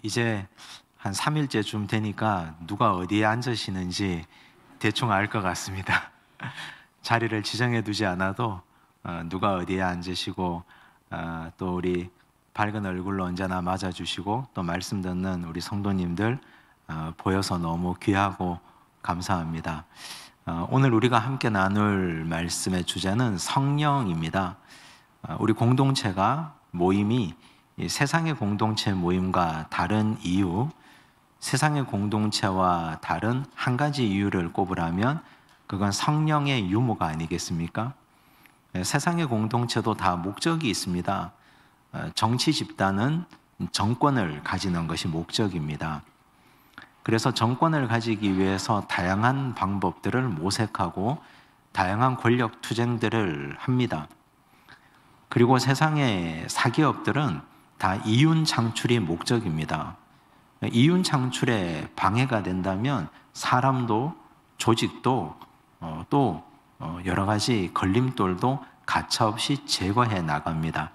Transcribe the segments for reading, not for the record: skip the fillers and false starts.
이제 한 3일째쯤 되니까 누가 어디에 앉으시는지 대충 알 것 같습니다. 자리를 지정해 두지 않아도 누가 어디에 앉으시고 또 우리 밝은 얼굴로 언제나 맞아주시고 또 말씀 듣는 우리 성도님들 보여서 너무 귀하고 감사합니다. 오늘 우리가 함께 나눌 말씀의 주제는 성령입니다. 우리 공동체가 모임이 세상의 공동체 모임과 다른 이유, 세상의 공동체와 다른 한 가지 이유를 꼽으라면 그건 성령의 유무가 아니겠습니까? 세상의 공동체도 다 목적이 있습니다. 정치 집단은 정권을 가지는 것이 목적입니다. 그래서 정권을 가지기 위해서 다양한 방법들을 모색하고 다양한 권력 투쟁들을 합니다. 그리고 세상의 사기업들은 다 이윤 창출이 목적입니다. 이윤 창출에 방해가 된다면 사람도 조직도 또 여러 가지 걸림돌도 가차없이 제거해 나갑니다.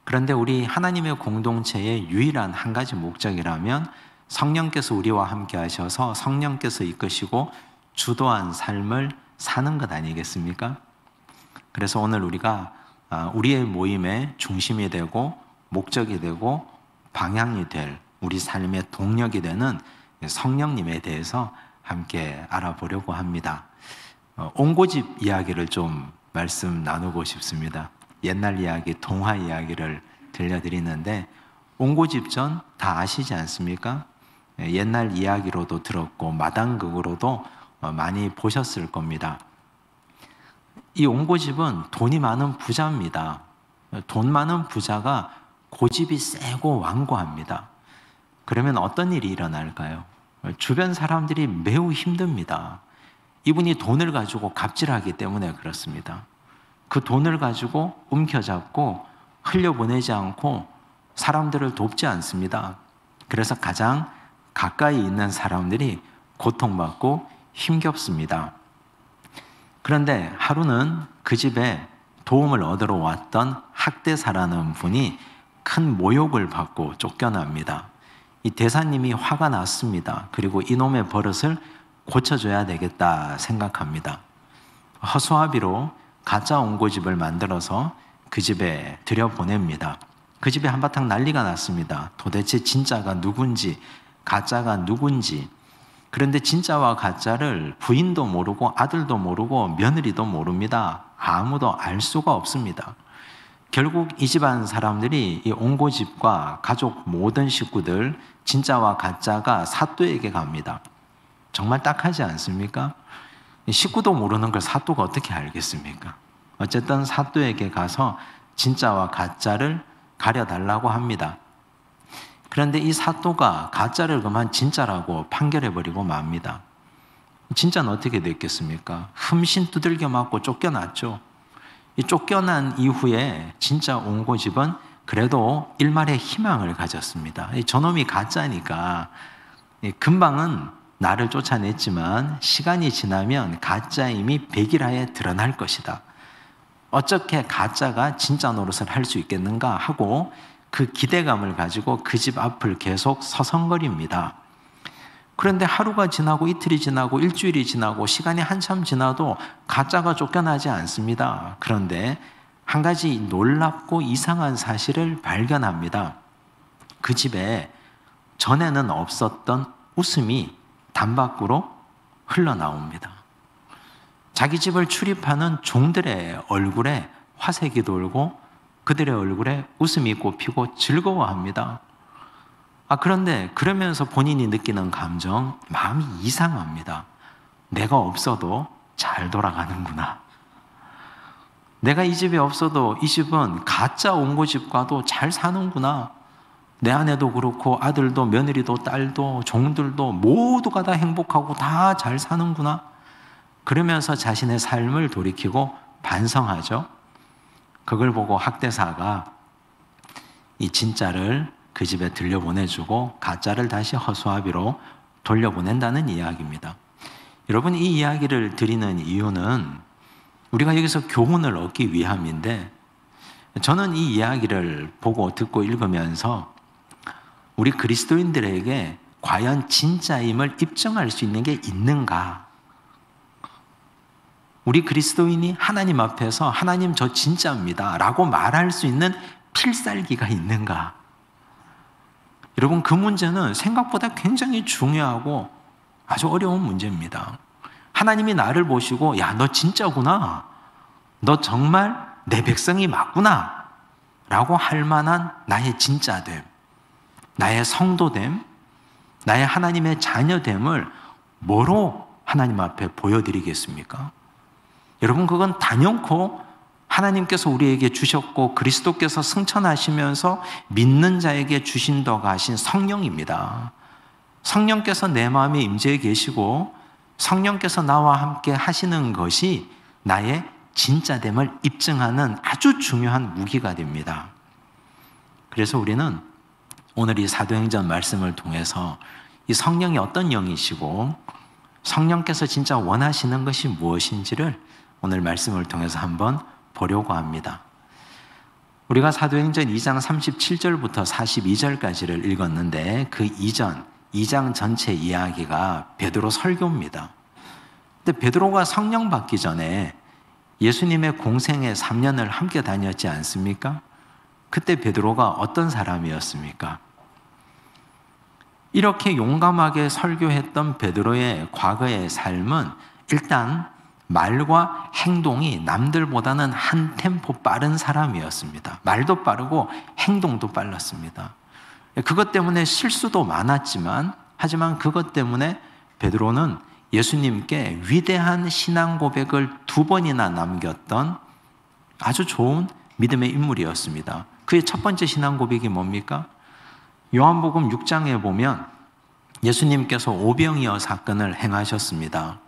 그런데 우리 하나님의 공동체의 유일한 한 가지 목적이라면 성령께서 우리와 함께 하셔서 성령께서 이끄시고 주도한 삶을 사는 것 아니겠습니까? 그래서 오늘 우리가 우리의 모임의 중심이 되고 목적이 되고 방향이 될 우리 삶의 동력이 되는 성령님에 대해서 함께 알아보려고 합니다. 옹고집 이야기를 좀 말씀 나누고 싶습니다. 옛날 이야기, 동화 이야기를 들려드리는데 옹고집전 다 아시지 않습니까? 옛날 이야기로도 들었고 마당극으로도 많이 보셨을 겁니다. 이 옹고집은 돈이 많은 부자입니다. 돈 많은 부자가 고집이 세고 완고합니다. 그러면 어떤 일이 일어날까요? 주변 사람들이 매우 힘듭니다. 이분이 돈을 가지고 갑질하기 때문에 그렇습니다. 그 돈을 가지고 움켜잡고 흘려보내지 않고 사람들을 돕지 않습니다. 그래서 가장 가까이 있는 사람들이 고통받고 힘겹습니다. 그런데 하루는 그 집에 도움을 얻으러 왔던 학대사라는 분이 큰 모욕을 받고 쫓겨납니다. 이 대사님이 화가 났습니다. 그리고 이놈의 버릇을 고쳐줘야 되겠다 생각합니다. 허수아비로 가짜 옹고집을 만들어서 그 집에 들여보냅니다. 그 집에 한바탕 난리가 났습니다. 도대체 진짜가 누군지 가짜가 누군지. 그런데 진짜와 가짜를 부인도 모르고 아들도 모르고 며느리도 모릅니다. 아무도 알 수가 없습니다. 결국 이 집안 사람들이 이 옹고집과 가족 모든 식구들 진짜와 가짜가 사또에게 갑니다. 정말 딱하지 않습니까? 식구도 모르는 걸 사또가 어떻게 알겠습니까? 어쨌든 사또에게 가서 진짜와 가짜를 가려달라고 합니다. 그런데 이 사또가 가짜를 그만 진짜라고 판결해버리고 맙니다. 진짜는 어떻게 됐겠습니까? 흠신 두들겨 맞고 쫓겨났죠. 이 쫓겨난 이후에 진짜 옹고집은 그래도 일말의 희망을 가졌습니다. 저놈이 가짜니까 금방은 나를 쫓아냈지만 시간이 지나면 가짜임이 백일하에 드러날 것이다. 어떻게 가짜가 진짜 노릇을 할 수 있겠는가 하고 그 기대감을 가지고 그 집 앞을 계속 서성거립니다. 그런데 하루가 지나고 이틀이 지나고 일주일이 지나고 시간이 한참 지나도 가짜가 쫓겨나지 않습니다. 그런데 한 가지 놀랍고 이상한 사실을 발견합니다. 그 집에 전에는 없었던 웃음이 담 밖으로 흘러나옵니다. 자기 집을 출입하는 종들의 얼굴에 화색이 돌고 그들의 얼굴에 웃음이 꽃피고 즐거워합니다. 그런데 그러면서 본인이 느끼는 감정, 마음이 이상합니다. 내가 없어도 잘 돌아가는구나. 내가 이 집에 없어도 이 집은 가짜 옹고집과도 잘 사는구나. 내 아내도 그렇고 아들도 며느리도 딸도 종들도 모두가 다 행복하고 다 잘 사는구나. 그러면서 자신의 삶을 돌이키고 반성하죠. 그걸 보고 학대사가 이 진짜를 그 집에 들려보내주고 가짜를 다시 허수아비로 돌려보낸다는 이야기입니다. 여러분, 이 이야기를 드리는 이유는 우리가 여기서 교훈을 얻기 위함인데, 저는 이 이야기를 보고 듣고 읽으면서 우리 그리스도인들에게 과연 진짜임을 입증할 수 있는 게 있는가? 우리 그리스도인이 하나님 앞에서 하나님 저 진짜입니다 라고 말할 수 있는 필살기가 있는가? 여러분, 그 문제는 생각보다 굉장히 중요하고 아주 어려운 문제입니다. 하나님이 나를 보시고 야, 너 진짜구나, 너 정말 내 백성이 맞구나 라고 할 만한 나의 진짜됨, 나의 성도됨, 나의 하나님의 자녀됨을 뭐로 하나님 앞에 보여드리겠습니까? 여러분, 그건 단연코 하나님께서 우리에게 주셨고 그리스도께서 승천하시면서 믿는 자에게 주신다고 하신 성령입니다. 성령께서 내 마음에 임재해 계시고 성령께서 나와 함께 하시는 것이 나의 진짜됨을 입증하는 아주 중요한 무기가 됩니다. 그래서 우리는 오늘 이 사도행전 말씀을 통해서 이 성령이 어떤 영이시고 성령께서 진짜 원하시는 것이 무엇인지를 오늘 말씀을 통해서 한번 보려고 합니다. 우리가 사도행전 2장 37절부터 42절까지를 읽었는데 그 이전 2장 전체 이야기가 베드로 설교입니다. 근데 베드로가 성령 받기 전에 예수님의 공생애 3년을 함께 다녔지 않습니까? 그때 베드로가 어떤 사람이었습니까? 이렇게 용감하게 설교했던 베드로의 과거의 삶은 일단 말과 행동이 남들보다는 한 템포 빠른 사람이었습니다. 말도 빠르고 행동도 빨랐습니다. 그것 때문에 실수도 많았지만, 하지만 그것 때문에 베드로는 예수님께 위대한 신앙 고백을 2번이나 남겼던 아주 좋은 믿음의 인물이었습니다. 그의 첫 번째 신앙 고백이 뭡니까? 요한복음 6장에 보면 예수님께서 오병이어 사건을 행하셨습니다.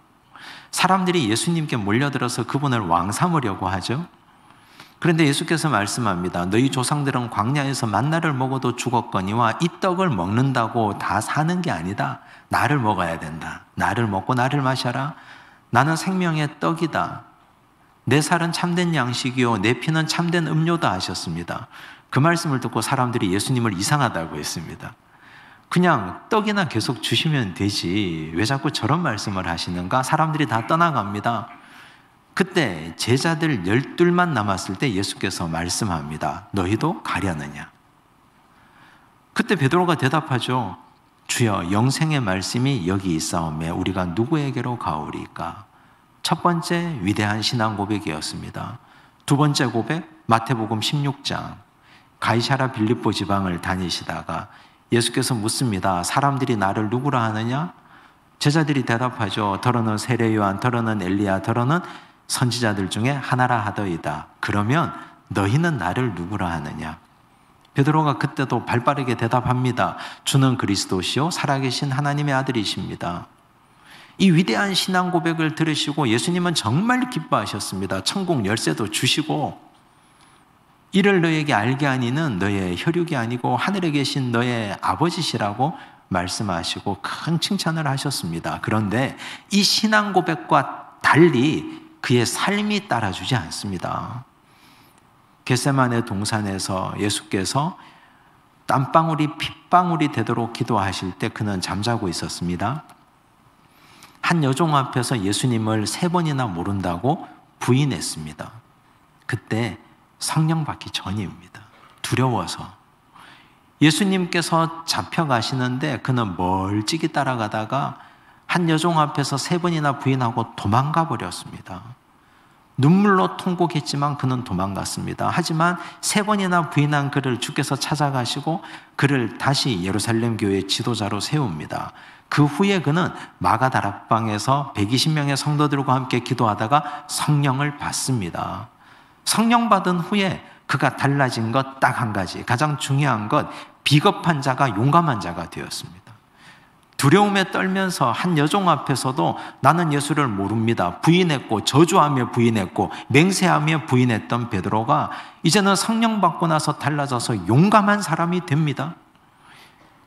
사람들이 예수님께 몰려들어서 그분을 왕 삼으려고 하죠. 그런데 예수께서 말씀합니다. 너희 조상들은 광야에서 만나를 먹어도 죽었거니와 이 떡을 먹는다고 다 사는 게 아니다. 나를 먹어야 된다. 나를 먹고 나를 마셔라. 나는 생명의 떡이다. 내 살은 참된 양식이요 내 피는 참된 음료다 하셨습니다. 그 말씀을 듣고 사람들이 예수님을 이상하다고 했습니다. 그냥 떡이나 계속 주시면 되지 왜 자꾸 저런 말씀을 하시는가? 사람들이 다 떠나갑니다. 그때 제자들 12만 남았을 때 예수께서 말씀합니다. 너희도 가려느냐? 그때 베드로가 대답하죠. 주여, 영생의 말씀이 여기 있사오매 우리가 누구에게로 가오리까? 첫 번째 위대한 신앙 고백이었습니다. 두 번째 고백, 마태복음 16장. 가이사랴 빌립보 지방을 다니시다가 예수께서 묻습니다. 사람들이 나를 누구라 하느냐? 제자들이 대답하죠. 더러는 세례 요한, 더러는 엘리야, 더러는 선지자들 중에 하나라 하더이다. 그러면 너희는 나를 누구라 하느냐? 베드로가 그때도 발빠르게 대답합니다. 주는 그리스도시요 살아계신 하나님의 아들이십니다. 이 위대한 신앙 고백을 들으시고 예수님은 정말 기뻐하셨습니다. 천국 열쇠도 주시고 이를 너에게 알게 하니는 너의 혈육이 아니고 하늘에 계신 너의 아버지시라고 말씀하시고 큰 칭찬을 하셨습니다. 그런데 이 신앙 고백과 달리 그의 삶이 따라주지 않습니다. 겟세마네 동산에서 예수께서 땀방울이 핏방울이 되도록 기도하실 때 그는 잠자고 있었습니다. 한 여종 앞에서 예수님을 3번이나 모른다고 부인했습니다. 그때 성령 받기 전입니다. 두려워서. 예수님께서 잡혀가시는데 그는 멀찍이 따라가다가 한 여종 앞에서 3번이나 부인하고 도망가 버렸습니다. 눈물로 통곡했지만 그는 도망갔습니다. 하지만 3번이나 부인한 그를 주께서 찾아가시고 그를 다시 예루살렘 교회의 지도자로 세웁니다. 그 후에 그는 마가다락방에서 120명의 성도들과 함께 기도하다가 성령을 받습니다. 성령 받은 후에 그가 달라진 것 딱 한 가지, 가장 중요한 것, 비겁한 자가 용감한 자가 되었습니다. 두려움에 떨면서 한 여종 앞에서도 나는 예수를 모릅니다 부인했고 저주하며 부인했고 맹세하며 부인했던 베드로가 이제는 성령 받고 나서 달라져서 용감한 사람이 됩니다.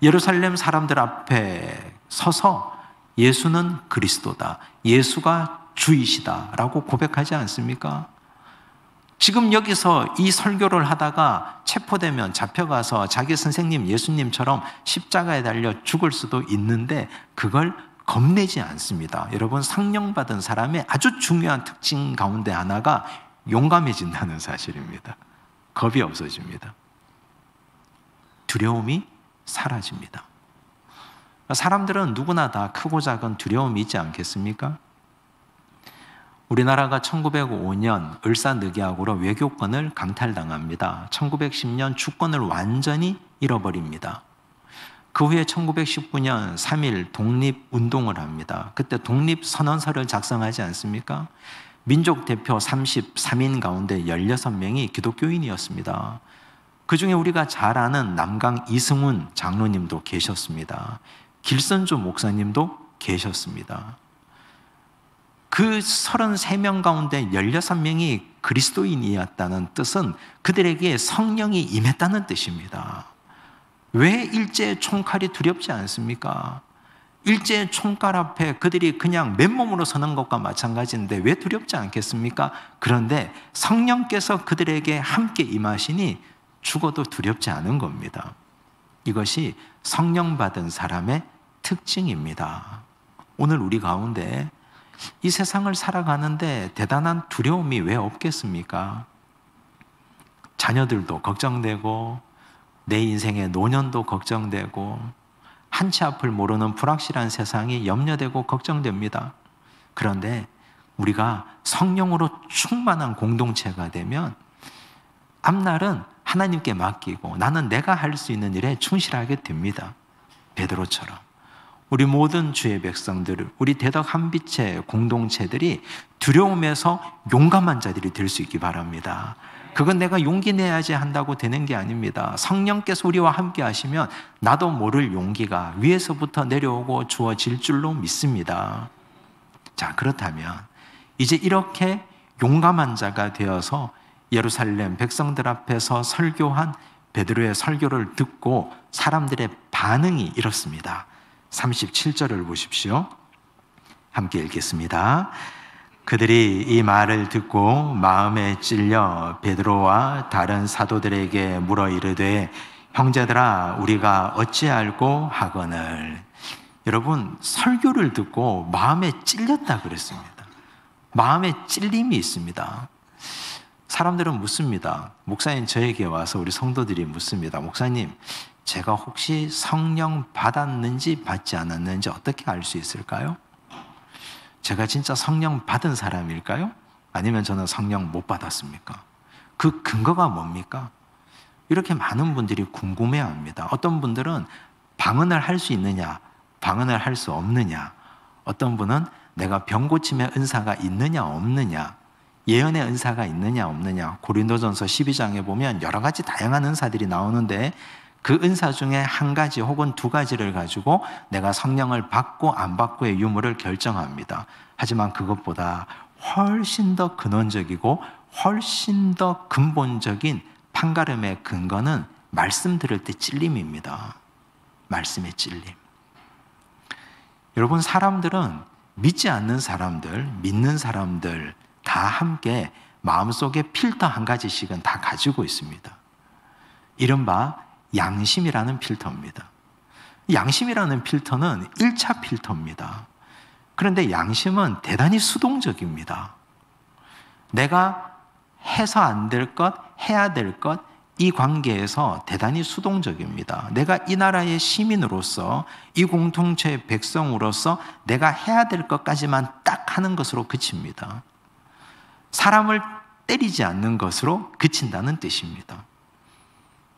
예루살렘 사람들 앞에 서서 예수는 그리스도다, 예수가 주이시다 라고 고백하지 않습니까? 지금 여기서 이 설교를 하다가 체포되면 잡혀가서 자기 선생님 예수님처럼 십자가에 달려 죽을 수도 있는데 그걸 겁내지 않습니다. 여러분, 성령 받은 사람의 아주 중요한 특징 가운데 하나가 용감해진다는 사실입니다. 겁이 없어집니다. 두려움이 사라집니다. 사람들은 누구나 다 크고 작은 두려움이 있지 않겠습니까? 우리나라가 1905년 을사늑약으로 외교권을 강탈당합니다. 1910년 주권을 완전히 잃어버립니다. 그 후에 1919년 3.1 독립운동을 합니다. 그때 독립선언서를 작성하지 않습니까? 민족 대표 33인 가운데 16명이 기독교인이었습니다. 그 중에 우리가 잘 아는 남강 이승훈 장로님도 계셨습니다. 길선주 목사님도 계셨습니다. 그 33명 가운데 16명이 그리스도인이었다는 뜻은 그들에게 성령이 임했다는 뜻입니다. 왜 일제의 총칼이 두렵지 않습니까? 일제의 총칼 앞에 그들이 그냥 맨몸으로 서는 것과 마찬가지인데 왜 두렵지 않겠습니까? 그런데 성령께서 그들에게 함께 임하시니 죽어도 두렵지 않은 겁니다. 이것이 성령 받은 사람의 특징입니다. 오늘 우리 가운데 이 세상을 살아가는데 대단한 두려움이 왜 없겠습니까? 자녀들도 걱정되고 내 인생의 노년도 걱정되고 한치 앞을 모르는 불확실한 세상이 염려되고 걱정됩니다. 그런데 우리가 성령으로 충만한 공동체가 되면 앞날은 하나님께 맡기고 나는 내가 할 수 있는 일에 충실하게 됩니다. 베드로처럼. 우리 모든 주의 백성들, 우리 대덕 한빛의 공동체들이 두려움에서 용감한 자들이 될 수 있기 바랍니다. 그건 내가 용기 내야지 한다고 되는 게 아닙니다. 성령께서 우리와 함께 하시면 나도 모를 용기가 위에서부터 내려오고 주어질 줄로 믿습니다. 자, 그렇다면 이제 이렇게 용감한 자가 되어서 예루살렘 백성들 앞에서 설교한 베드로의 설교를 듣고 사람들의 반응이 이렇습니다. 37절을 보십시오. 함께 읽겠습니다. 그들이 이 말을 듣고 마음에 찔려 베드로와 다른 사도들에게 물어 이르되 형제들아 우리가 어찌할꼬 하거늘. 여러분, 설교를 듣고 마음에 찔렸다 그랬습니다. 마음에 찔림이 있습니다. 사람들은 묻습니다. 목사님, 저에게 와서 우리 성도들이 묻습니다. 목사님, 제가 혹시 성령 받았는지 받지 않았는지 어떻게 알 수 있을까요? 제가 진짜 성령 받은 사람일까요? 아니면 저는 성령 못 받았습니까? 그 근거가 뭡니까? 이렇게 많은 분들이 궁금해합니다. 어떤 분들은 방언을 할 수 있느냐, 방언을 할 수 없느냐, 어떤 분은 내가 병 고침의 은사가 있느냐 없느냐, 예언의 은사가 있느냐 없느냐. 고린도전서 12장에 보면 여러 가지 다양한 은사들이 나오는데 그 은사 중에 한 가지 혹은 두 가지를 가지고 내가 성령을 받고 안 받고의 유무를 결정합니다. 하지만 그것보다 훨씬 더 근원적이고 훨씬 더 근본적인 판가름의 근거는 말씀 들을 때 찔림입니다. 말씀의 찔림. 여러분, 사람들은 믿지 않는 사람들, 믿는 사람들 다 함께 마음속에 필터 한 가지씩은 다 가지고 있습니다. 이른바 양심이라는 필터입니다. 양심이라는 필터는 1차 필터입니다. 그런데 양심은 대단히 수동적입니다. 내가 해서 안 될 것, 해야 될 것, 이 관계에서 대단히 수동적입니다. 내가 이 나라의 시민으로서, 이 공동체의 백성으로서 내가 해야 될 것까지만 딱 하는 것으로 그칩니다. 사람을 때리지 않는 것으로 그친다는 뜻입니다.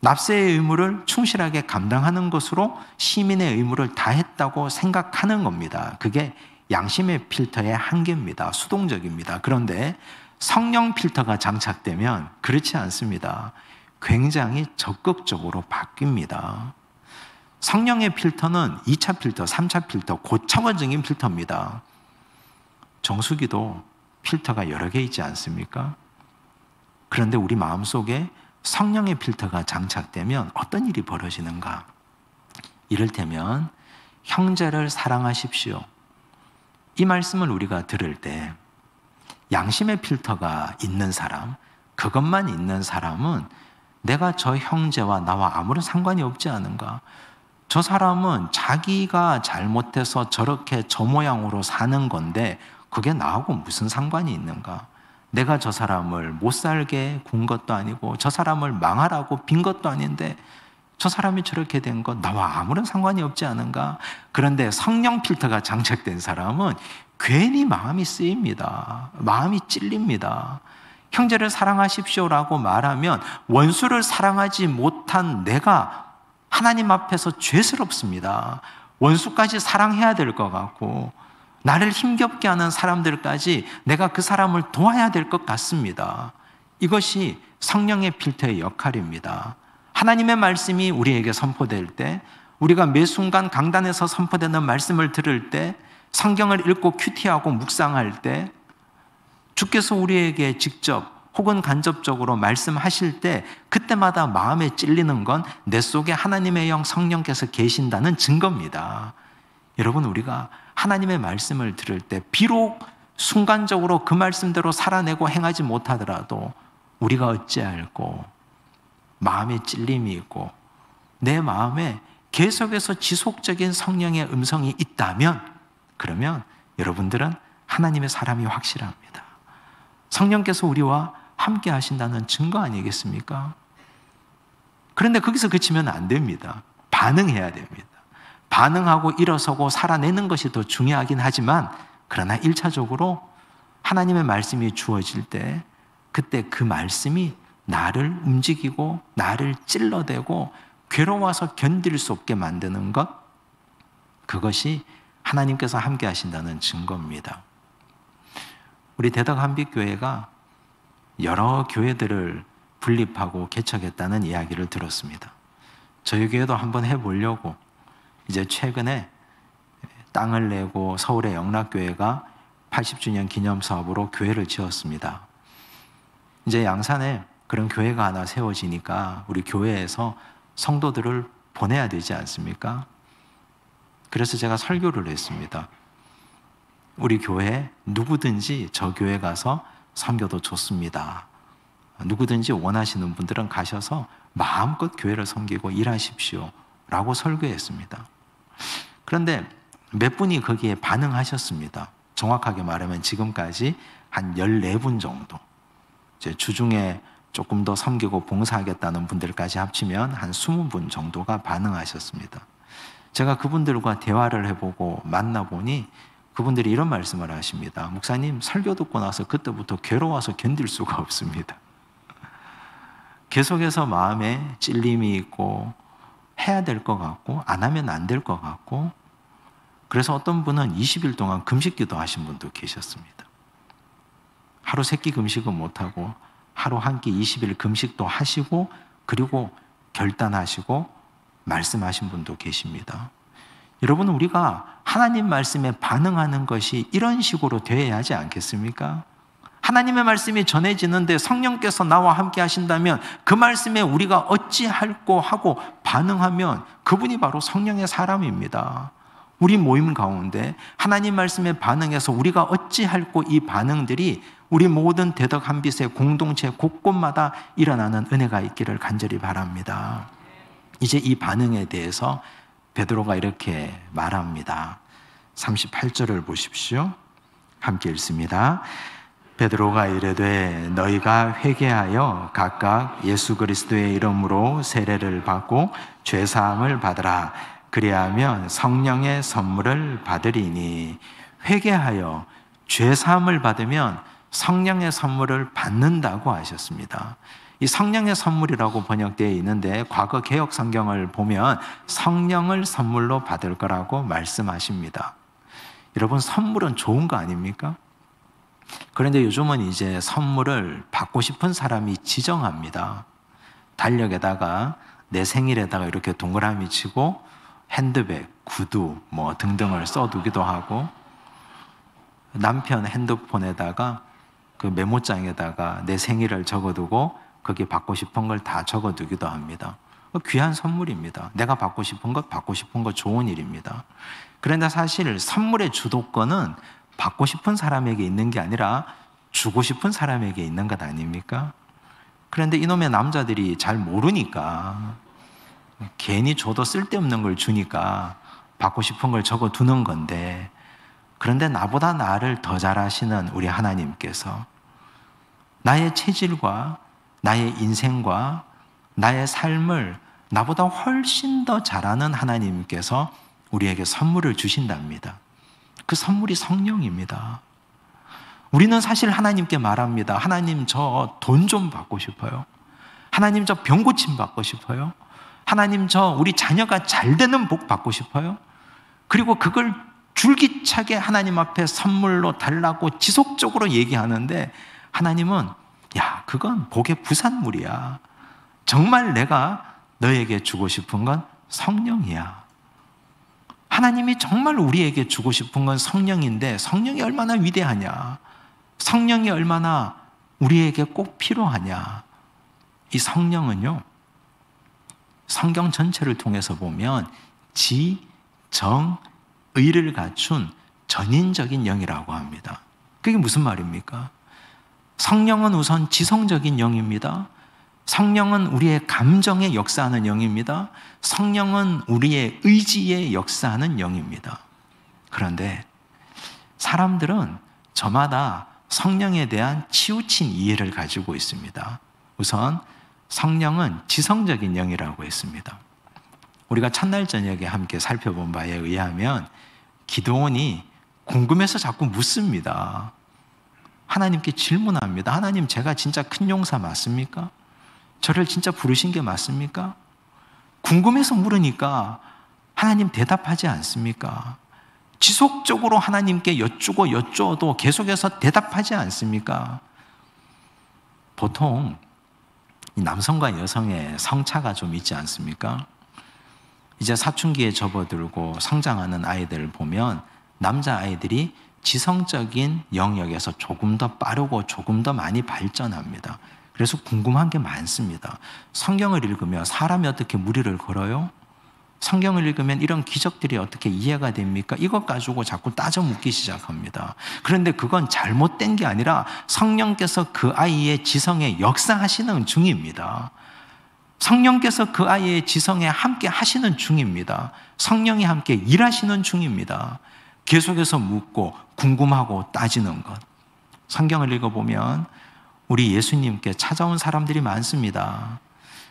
납세의 의무를 충실하게 감당하는 것으로 시민의 의무를 다했다고 생각하는 겁니다. 그게 양심의 필터의 한계입니다. 수동적입니다. 그런데 성령 필터가 장착되면 그렇지 않습니다. 굉장히 적극적으로 바뀝니다. 성령의 필터는 2차 필터, 3차 필터, 고차원적인 필터입니다. 정수기도 필터가 여러 개 있지 않습니까? 그런데 우리 마음속에 성령의 필터가 장착되면 어떤 일이 벌어지는가? 이를테면 형제를 사랑하십시오. 이 말씀을 우리가 들을 때 양심의 필터가 있는 사람, 그것만 있는 사람은 내가 저 형제와 나와 아무런 상관이 없지 않은가? 저 사람은 자기가 잘못해서 저렇게 저 모양으로 사는 건데 그게 나하고 무슨 상관이 있는가? 내가 저 사람을 못 살게 군 것도 아니고 저 사람을 망하라고 빈 것도 아닌데 저 사람이 저렇게 된 건 나와 아무런 상관이 없지 않은가? 그런데 성령 필터가 장착된 사람은 괜히 마음이 쓰입니다. 마음이 찔립니다. 형제를 사랑하십시오라고 말하면 원수를 사랑하지 못한 내가 하나님 앞에서 죄스럽습니다. 원수까지 사랑해야 될 것 같고 나를 힘겹게 하는 사람들까지 내가 그 사람을 도와야 될 것 같습니다. 이것이 성령의 필터의 역할입니다. 하나님의 말씀이 우리에게 선포될 때, 우리가 매 순간 강단에서 선포되는 말씀을 들을 때, 성경을 읽고 큐티하고 묵상할 때, 주께서 우리에게 직접 혹은 간접적으로 말씀하실 때 그때마다 마음에 찔리는 건 내 속에 하나님의 영 성령께서 계신다는 증거입니다. 여러분, 우리가 하나님의 말씀을 들을 때 비록 순간적으로 그 말씀대로 살아내고 행하지 못하더라도 우리가 어찌할꼬 마음에 찔림이 있고 내 마음에 계속해서 지속적인 성령의 음성이 있다면, 그러면 여러분들은 하나님의 사람이 확실합니다. 성령께서 우리와 함께 하신다는 증거 아니겠습니까? 그런데 거기서 그치면 안 됩니다. 반응해야 됩니다. 반응하고 일어서고 살아내는 것이 더 중요하긴 하지만, 그러나 1차적으로 하나님의 말씀이 주어질 때 그때 그 말씀이 나를 움직이고 나를 찔러대고 괴로워서 견딜 수 없게 만드는 것, 그것이 하나님께서 함께 하신다는 증거입니다. 우리 대덕 한빛교회가 여러 교회들을 분립하고 개척했다는 이야기를 들었습니다. 저희 교회도 한번 해보려고 이제 최근에 땅을 내고 서울의 영락교회가 80주년 기념사업으로 교회를 지었습니다. 이제 양산에 그런 교회가 하나 세워지니까 우리 교회에서 성도들을 보내야 되지 않습니까? 그래서 제가 설교를 했습니다. 우리 교회 누구든지 저 교회 가서 섬겨도 좋습니다. 누구든지 원하시는 분들은 가셔서 마음껏 교회를 섬기고 일하십시오 라고 설교했습니다. 그런데 몇 분이 거기에 반응하셨습니다. 정확하게 말하면 지금까지 한 14분 정도, 주중에 조금 더 섬기고 봉사하겠다는 분들까지 합치면 한 20분 정도가 반응하셨습니다. 제가 그분들과 대화를 해보고 만나보니 그분들이 이런 말씀을 하십니다. 목사님, 설교 듣고 나서 그때부터 괴로워서 견딜 수가 없습니다. 계속해서 마음에 찔림이 있고 해야 될 것 같고 안 하면 안 될 것 같고, 그래서 어떤 분은 20일 동안 금식기도 하신 분도 계셨습니다. 하루 3끼 금식은 못하고 하루 한 끼 20일 금식도 하시고 그리고 결단하시고 말씀하신 분도 계십니다. 여러분, 우리가 하나님 말씀에 반응하는 것이 이런 식으로 되어야 하지 않겠습니까? 하나님의 말씀이 전해지는데 성령께서 나와 함께 하신다면 그 말씀에 우리가 어찌할꼬 하고 반응하면 그분이 바로 성령의 사람입니다. 우리 모임 가운데 하나님 말씀에 반응해서 우리가 어찌할꼬 이 반응들이 우리 모든 대덕 한빛의 공동체 곳곳마다 일어나는 은혜가 있기를 간절히 바랍니다. 이제 이 반응에 대해서 베드로가 이렇게 말합니다. 38절을 보십시오. 함께 읽습니다. 베드로가 이르되 너희가 회개하여 각각 예수 그리스도의 이름으로 세례를 받고 죄사함을 받으라. 그리하면 성령의 선물을 받으리니. 회개하여 죄사함을 받으면 성령의 선물을 받는다고 하셨습니다. 이 성령의 선물이라고 번역되어 있는데 과거 개역 성경을 보면 성령을 선물로 받을 거라고 말씀하십니다. 여러분, 선물은 좋은 거 아닙니까? 그런데 요즘은 이제 선물을 받고 싶은 사람이 지정합니다. 달력에다가 내 생일에다가 이렇게 동그라미 치고 핸드백, 구두 뭐 등등을 써두기도 하고, 남편 핸드폰에다가 그 메모장에다가 내 생일을 적어두고 거기 받고 싶은 걸 다 적어두기도 합니다. 귀한 선물입니다. 내가 받고 싶은 것 좋은 일입니다. 그런데 사실 선물의 주도권은 받고 싶은 사람에게 있는 게 아니라 주고 싶은 사람에게 있는 것 아닙니까? 그런데 이놈의 남자들이 잘 모르니까 괜히 줘도 쓸데없는 걸 주니까 받고 싶은 걸 적어 두는 건데, 그런데 나보다 나를 더 잘 아시는 우리 하나님께서 나의 체질과 나의 인생과 나의 삶을 나보다 훨씬 더 잘 아는 하나님께서 우리에게 선물을 주신답니다. 그 선물이 성령입니다. 우리는 사실 하나님께 말합니다. 하나님, 저 돈 좀 받고 싶어요. 하나님, 저 병 고침 받고 싶어요. 하나님, 저 우리 자녀가 잘 되는 복 받고 싶어요. 그리고 그걸 줄기차게 하나님 앞에 선물로 달라고 지속적으로 얘기하는데, 하나님은 야, 그건 복의 부산물이야. 정말 내가 너에게 주고 싶은 건 성령이야. 하나님이 정말 우리에게 주고 싶은 건 성령인데, 성령이 얼마나 위대하냐, 성령이 얼마나 우리에게 꼭 필요하냐. 이 성령은요, 성경 전체를 통해서 보면 지, 정, 의를 갖춘 전인적인 영이라고 합니다. 그게 무슨 말입니까? 성령은 우선 지성적인 영입니다. 성령은 우리의 감정에 역사하는 영입니다. 성령은 우리의 의지에 역사하는 영입니다. 그런데 사람들은 저마다 성령에 대한 치우친 이해를 가지고 있습니다. 우선 성령은 지성적인 영이라고 했습니다. 우리가 첫날 저녁에 함께 살펴본 바에 의하면 기드온이 궁금해서 자꾸 묻습니다. 하나님께 질문합니다. 하나님, 제가 진짜 큰 용사 맞습니까? 저를 진짜 부르신 게 맞습니까? 궁금해서 물으니까 하나님 대답하지 않습니까? 지속적으로 하나님께 여쭈어도 계속해서 대답하지 않습니까? 보통 이 남성과 여성의 성차가 좀 있지 않습니까? 이제 사춘기에 접어들고 성장하는 아이들을 보면 남자아이들이 지성적인 영역에서 조금 더 빠르고 조금 더 많이 발전합니다. 그래서 궁금한 게 많습니다. 성경을 읽으면 사람이 어떻게 무리를 걸어요? 성경을 읽으면 이런 기적들이 어떻게 이해가 됩니까? 이것 가지고 자꾸 따져 묻기 시작합니다. 그런데 그건 잘못된 게 아니라 성령께서 그 아이의 지성에 역사하시는 중입니다. 성령께서 그 아이의 지성에 함께 하시는 중입니다. 성령이 함께 일하시는 중입니다. 계속해서 묻고 궁금하고 따지는 것. 성경을 읽어보면 우리 예수님께 찾아온 사람들이 많습니다.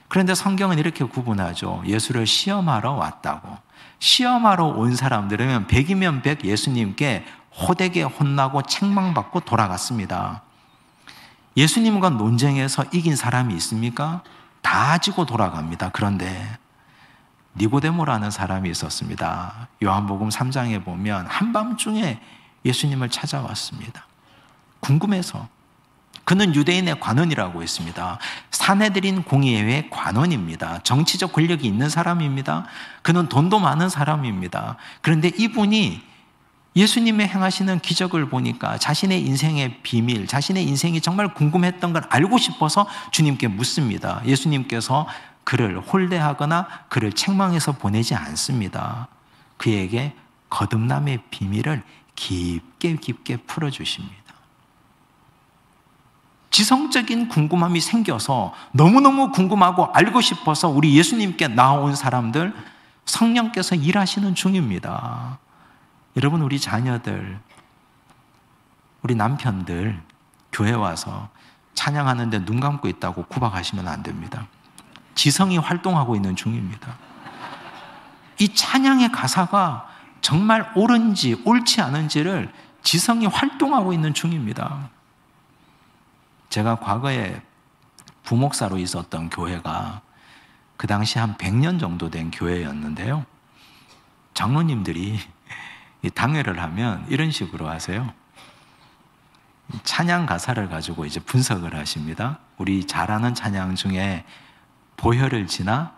그런데 성경은 이렇게 구분하죠. 예수를 시험하러 왔다고. 시험하러 온 사람들은 100이면 100 예수님께 호되게 혼나고 책망받고 돌아갔습니다. 예수님과 논쟁에서 이긴 사람이 있습니까? 다 지고 돌아갑니다. 그런데 니고데모라는 사람이 있었습니다. 요한복음 3장에 보면 한밤중에 예수님을 찾아왔습니다. 궁금해서. 그는 유대인의 관원이라고 했습니다. 사내들인 공의회의 관원입니다. 정치적 권력이 있는 사람입니다. 그는 돈도 많은 사람입니다. 그런데 이분이 예수님의 행하시는 기적을 보니까 자신의 인생의 비밀, 자신의 인생이 정말 궁금했던 걸 알고 싶어서 주님께 묻습니다. 예수님께서 그를 홀대하거나 그를 책망해서 보내지 않습니다. 그에게 거듭남의 비밀을 깊게 풀어주십니다. 지성적인 궁금함이 생겨서 너무너무 궁금하고 알고 싶어서 우리 예수님께 나온 사람들, 성령께서 일하시는 중입니다. 여러분, 우리 자녀들, 우리 남편들 교회 와서 찬양하는데 눈 감고 있다고 구박하시면 안 됩니다. 지성이 활동하고 있는 중입니다. 이 찬양의 가사가 정말 옳은지 옳지 않은지를 지성이 활동하고 있는 중입니다. 제가 과거에 부목사로 있었던 교회가 그 당시 한 100년 정도 된 교회였는데요. 장로님들이 당회를 하면 이런 식으로 하세요. 찬양 가사를 가지고 이제 분석을 하십니다. 우리 잘 아는 찬양 중에 보혈을 지나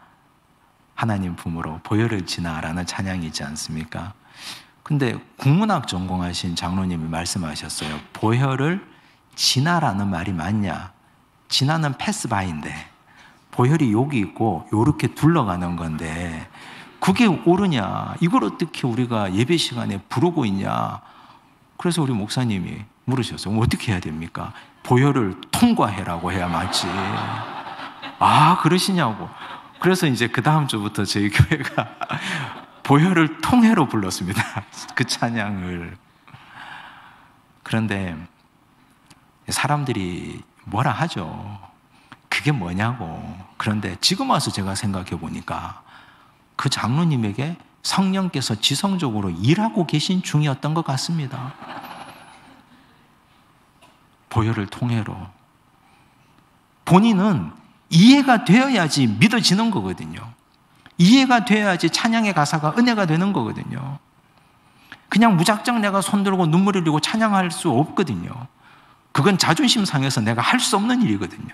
하나님 품으로 보혈을 지나라는 찬양이 있지 않습니까? 근데 국문학 전공하신 장로님이 말씀하셨어요. 보혈을 지나라는 말이 맞냐? 지나는 패스바인데 보혈이 여기 있고 이렇게 둘러가는 건데 그게 옳으냐? 이걸 어떻게 우리가 예배 시간에 부르고 있냐? 그래서 우리 목사님이 물으셨어요. 어떻게 해야 됩니까? 보혈을 통과해라고 해야 맞지. 아, 그러시냐고. 그래서 이제 그 다음 주부터 저희 교회가 보혈을 통회로 불렀습니다. 그 찬양을. 그런데 사람들이 뭐라 하죠. 그게 뭐냐고. 그런데 지금 와서 제가 생각해 보니까 그 장로님에게 성령께서 지성적으로 일하고 계신 중이었던 것 같습니다. 보혈을 통해로. 본인은 이해가 되어야지 믿어지는 거거든요. 이해가 되어야지 찬양의 가사가 은혜가 되는 거거든요. 그냥 무작정 내가 손들고 눈물 흘리고 찬양할 수 없거든요. 그건 자존심 상해서 내가 할 수 없는 일이거든요.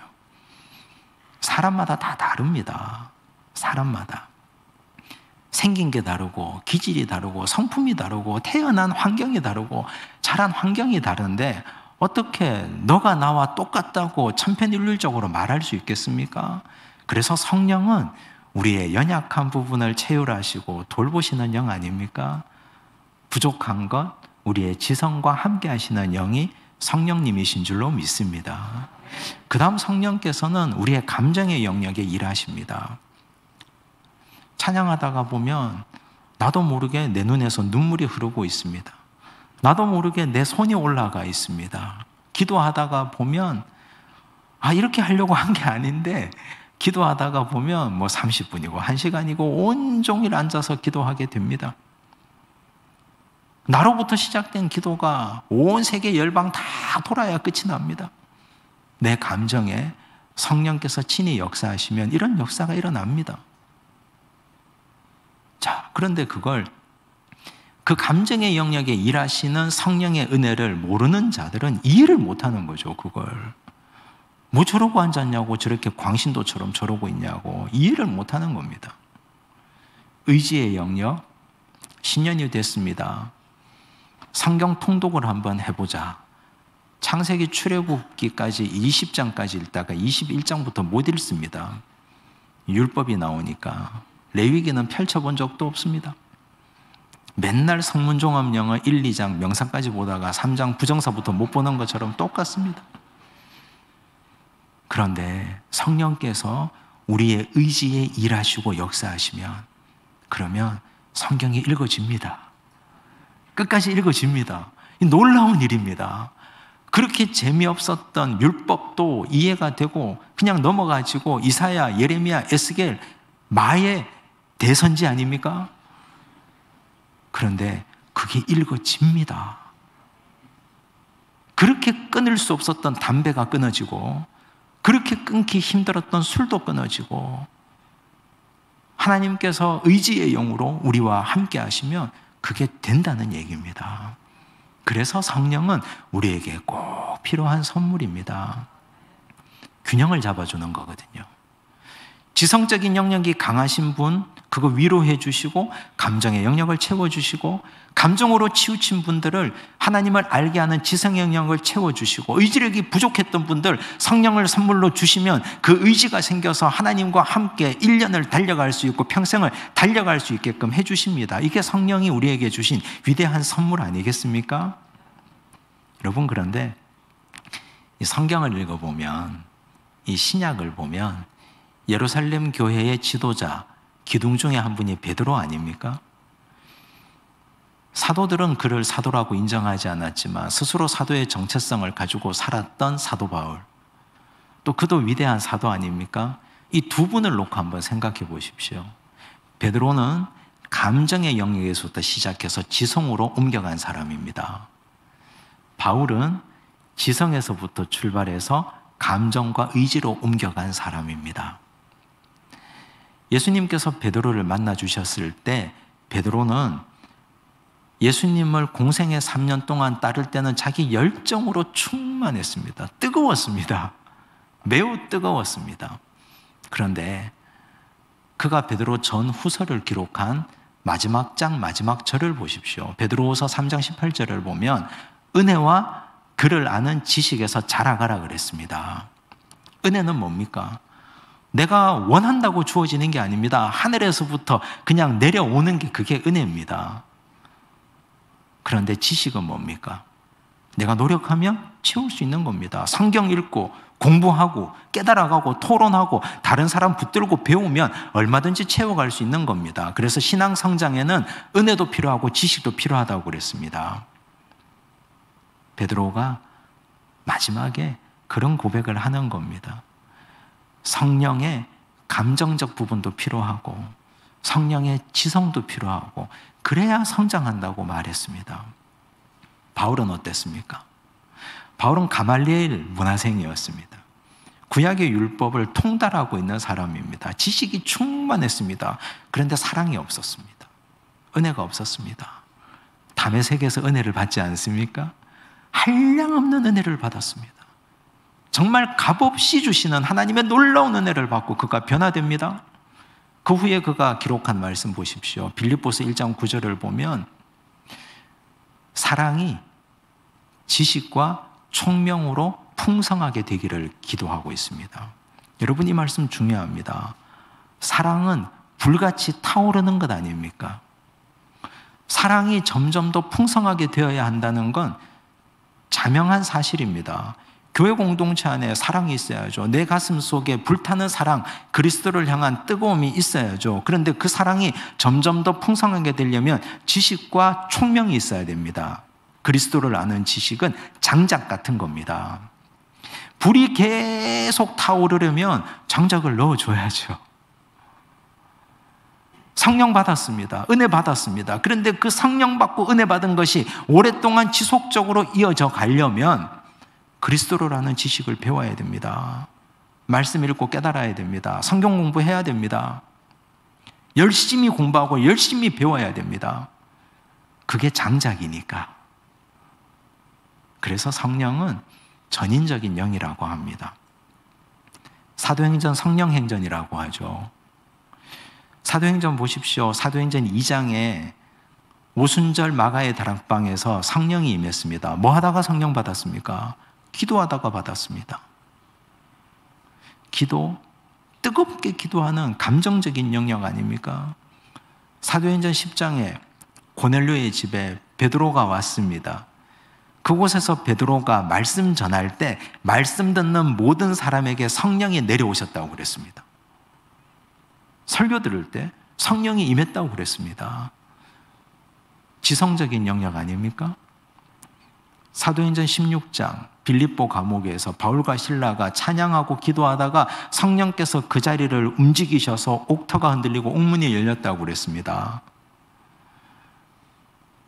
사람마다 다 다릅니다. 사람마다. 생긴 게 다르고 기질이 다르고 성품이 다르고 태어난 환경이 다르고 자란 환경이 다른데 어떻게 너가 나와 똑같다고 천편일률적으로 말할 수 있겠습니까? 그래서 성령은 우리의 연약한 부분을 채울하시고 돌보시는 영 아닙니까? 부족한 것 우리의 지성과 함께 하시는 영이 성령님이신 줄로 믿습니다. 그 다음 성령께서는 우리의 감정의 영역에 일하십니다. 찬양하다가 보면 나도 모르게 내 눈에서 눈물이 흐르고 있습니다. 나도 모르게 내 손이 올라가 있습니다. 기도하다가 보면 이렇게 하려고 한 게 아닌데 기도하다가 보면 30분이고 1시간이고 온종일 앉아서 기도하게 됩니다. 나로부터 시작된 기도가 온 세계 열방 다 돌아야 끝이 납니다. 내 감정에 성령께서 친히 역사하시면 이런 역사가 일어납니다. 자, 그런데 그걸 그 감정의 영역에 일하시는 성령의 은혜를 모르는 자들은 이해를 못하는 거죠. 그걸 뭐 저러고 앉았냐고, 저렇게 광신도처럼 저러고 있냐고 이해를 못하는 겁니다. 의지의 영역, 10년이 됐습니다. 성경 통독을 한번 해보자. 창세기 출애굽기까지 20장까지 읽다가 21장부터 못 읽습니다. 율법이 나오니까. 레위기는 펼쳐본 적도 없습니다. 맨날 성문종합영어 1, 2장 명상까지 보다가 3장 부정사부터 못 보는 것처럼 똑같습니다. 그런데 성령께서 우리의 의지에 일하시고 역사하시면 그러면 성경이 읽어집니다. 끝까지 읽어집니다. 놀라운 일입니다. 그렇게 재미없었던 율법도 이해가 되고 그냥 넘어가지고 이사야, 예레미야, 에스겔, 마의 대선지 아닙니까? 그런데 그게 읽어집니다. 그렇게 끊을 수 없었던 담배가 끊어지고 그렇게 끊기 힘들었던 술도 끊어지고 하나님께서 의지의 영으로 우리와 함께 하시면 그게 된다는 얘기입니다. 그래서 성령은 우리에게 꼭 필요한 선물입니다. 균형을 잡아주는 거거든요. 지성적인 영역이 강하신 분, 그거 위로해 주시고 감정의 영역을 채워주시고 감정으로 치우친 분들을 하나님을 알게 하는 지성의 영역을 채워주시고 의지력이 부족했던 분들 성령을 선물로 주시면 그 의지가 생겨서 하나님과 함께 1년을 달려갈 수 있고 평생을 달려갈 수 있게끔 해주십니다. 이게 성령이 우리에게 주신 위대한 선물 아니겠습니까? 여러분, 그런데 이 성경을 읽어보면 이 신약을 보면 예루살렘 교회의 지도자 기둥 중에 한 분이 베드로 아닙니까? 사도들은 그를 사도라고 인정하지 않았지만 스스로 사도의 정체성을 가지고 살았던 사도 바울, 또 그도 위대한 사도 아닙니까? 이 두 분을 놓고 한번 생각해 보십시오. 베드로는 감정의 영역에서부터 시작해서 지성으로 옮겨간 사람입니다. 바울은 지성에서부터 출발해서 감정과 의지로 옮겨간 사람입니다. 예수님께서 베드로를 만나 주셨을 때 베드로는 예수님을 공생의 3년 동안 따를 때는 자기 열정으로 충만했습니다. 뜨거웠습니다. 매우 뜨거웠습니다. 그런데 그가 베드로 전후서를 기록한 마지막 장 마지막 절을 보십시오. 베드로후서 3장 18절을 보면 은혜와 그를 아는 지식에서 자라가라 그랬습니다. 은혜는 뭡니까? 내가 원한다고 주어지는 게 아닙니다. 하늘에서부터 그냥 내려오는 게 그게 은혜입니다. 그런데 지식은 뭡니까? 내가 노력하면 채울 수 있는 겁니다. 성경 읽고 공부하고 깨달아가고 토론하고 다른 사람 붙들고 배우면 얼마든지 채워갈 수 있는 겁니다. 그래서 신앙 성장에는 은혜도 필요하고 지식도 필요하다고 그랬습니다. 베드로가 마지막에 그런 고백을 하는 겁니다. 성령의 감정적 부분도 필요하고 성령의 지성도 필요하고 그래야 성장한다고 말했습니다. 바울은 어땠습니까? 바울은 가말리엘 문화생이었습니다. 구약의 율법을 통달하고 있는 사람입니다. 지식이 충만했습니다. 그런데 사랑이 없었습니다. 은혜가 없었습니다. 다메섹에서 은혜를 받지 않습니까? 한량없는 은혜를 받았습니다. 정말 값없이 주시는 하나님의 놀라운 은혜를 받고 그가 변화됩니다. 그 후에 그가 기록한 말씀 보십시오. 빌립보서 1장 9절을 보면 사랑이 지식과 총명으로 풍성하게 되기를 기도하고 있습니다. 여러분, 이 말씀 중요합니다. 사랑은 불같이 타오르는 것 아닙니까? 사랑이 점점 더 풍성하게 되어야 한다는 건 자명한 사실입니다. 교회 공동체 안에 사랑이 있어야죠. 내 가슴 속에 불타는 사랑, 그리스도를 향한 뜨거움이 있어야죠. 그런데 그 사랑이 점점 더 풍성하게 되려면 지식과 총명이 있어야 됩니다. 그리스도를 아는 지식은 장작 같은 겁니다. 불이 계속 타오르려면 장작을 넣어줘야죠. 성령 받았습니다. 은혜 받았습니다. 그런데 그 성령 받고 은혜 받은 것이 오랫동안 지속적으로 이어져 가려면 그리스도를 아는 지식을 배워야 됩니다. 말씀 읽고 깨달아야 됩니다. 성경 공부해야 됩니다. 열심히 공부하고 열심히 배워야 됩니다. 그게 장작이니까. 그래서 성령은 전인적인 영이라고 합니다. 사도행전 성령행전이라고 하죠. 사도행전 보십시오. 사도행전 2장에 오순절 마가의 다락방에서 성령이 임했습니다. 뭐 하다가 성령 받았습니까? 기도하다가 받았습니다. 기도, 뜨겁게 기도하는 감정적인 영역 아닙니까? 사도행전 10장에 고넬료의 집에 베드로가 왔습니다. 그곳에서 베드로가 말씀 전할 때 말씀 듣는 모든 사람에게 성령이 내려오셨다고 그랬습니다. 설교 들을 때 성령이 임했다고 그랬습니다. 지성적인 영역 아닙니까? 사도행전 16장 빌립보 감옥에서 바울과 실라가 찬양하고 기도하다가 성령께서 그 자리를 움직이셔서 옥터가 흔들리고 옥문이 열렸다고 그랬습니다.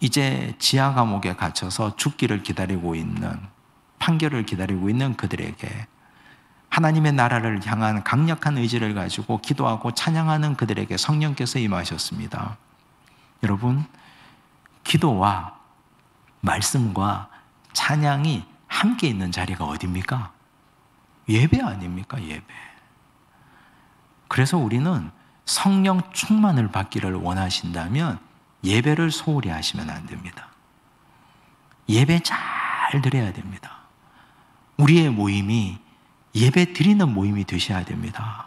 이제 지하 감옥에 갇혀서 죽기를 기다리고 있는, 판결을 기다리고 있는 그들에게 하나님의 나라를 향한 강력한 의지를 가지고 기도하고 찬양하는 그들에게 성령께서 임하셨습니다. 여러분, 기도와 말씀과 찬양이 함께 있는 자리가 어디입니까? 예배 아닙니까? 예배. 그래서 우리는 성령 충만을 받기를 원하신다면 예배를 소홀히 하시면 안 됩니다. 예배 잘 드려야 됩니다. 우리의 모임이 예배 드리는 모임이 되셔야 됩니다.